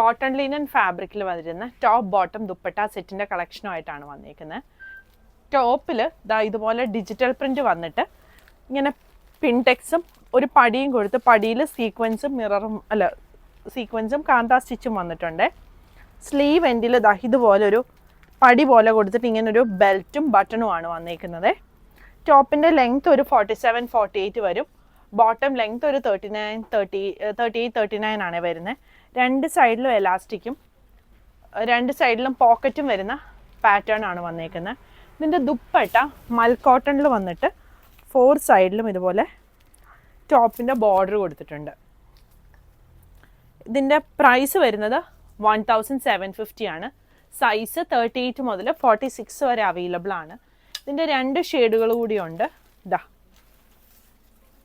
Cotton linen ഫാബ്രിക്കിൽ വരുന്ന top bottom dupatta സെറ്റിൻ്റെ കളക്ഷനുമായിട്ടാണ് വന്നിരിക്കുന്നത്. ടോപ്പിൽ ഇതുപോലെ ഡിജിറ്റൽ പ്രിൻറ്റ് വന്നിട്ട് ഇങ്ങനെ പിൻടെക്സും ഒരു പടിയും കൊടുത്ത് പടിയിൽ സീക്വൻസും കാന്താ സ്റ്റിച്ചും വന്നിട്ടുണ്ട്. സ്ലീവ് എൻഡിൽ ഇതുപോലൊരു പടി പോലെ കൊടുത്തിട്ട് ഇങ്ങനൊരു ബെൽറ്റും ബട്ടണുമാണ് വന്നിരിക്കുന്നത്. ടോപ്പിൻ്റെ ലെങ്ത് ഒരു 47-48 വരും. ബോട്ടം ലെങ്ത് ഒരു 38-39 ആണ് വരുന്നത്. രണ്ട് സൈഡിലും എലാസ്റ്റിക്കും രണ്ട് സൈഡിലും പോക്കറ്റും വരുന്ന പാറ്റേൺ ആണ് വന്നിരിക്കുന്നത്. ഇതിൻ്റെ ദുപ്പട്ട മൽക്കോട്ടണിൽ വന്നിട്ട് 4 സൈഡിലും ഇതുപോലെ ടോപ്പിൻ്റെ ബോർഡർ കൊടുത്തിട്ടുണ്ട്. ഇതിൻ്റെ പ്രൈസ് വരുന്നത് 1750 ആണ്. സൈസ് 38 മുതൽ 46 വരെ അവൈലബിൾ ആണ്. ഇതിൻ്റെ 2 ഷെയ്ഡുകൾ കൂടിയുണ്ട്.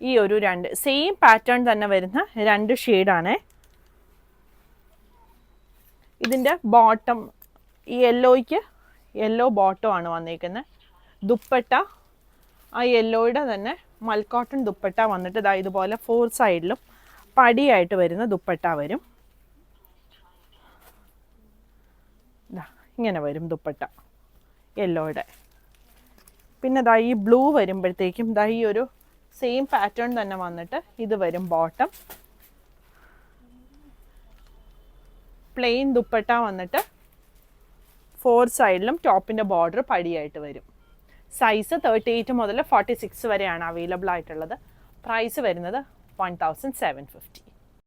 ഈ ഒരു 2 സെയിം പാറ്റേൺ തന്നെ വരുന്ന 2 ഷെയ്ഡാണ്. ഇതിൻ്റെ ബോട്ടം ഈ യെല്ലോ ബോട്ടം ആണ് വന്നിരിക്കുന്നത്. ദുപ്പട്ട ആ യെല്ലോയുടെ തന്നെ മൽക്കോട്ടൺ ദുപ്പട്ട വന്നിട്ട് ഇതുപോലെ 4 സൈഡിലും പടിയായിട്ട് വരുന്ന ദുപ്പട്ട വരും. ഇങ്ങനെ വരും ദുപ്പട്ട യെല്ലോയുടെ. പിന്നെ ഈ ബ്ലൂ വരുമ്പോഴത്തേക്കും ഈ ഒരു സെയിം പാറ്റേൺ തന്നെ വന്നിട്ട് ഇത് വരും ബോട്ടം. പ്ലെയിൻ ദുപ്പട്ട വന്നിട്ട് 4 സൈഡിലും ടോപ്പിൻ്റെ ബോർഡർ പടിയായിട്ട് വരും. സൈസ് 38 മുതൽ 46 വരെയാണ് അവൈലബിൾ ആയിട്ടുള്ളത്. പ്രൈസ് വരുന്നത് 1750.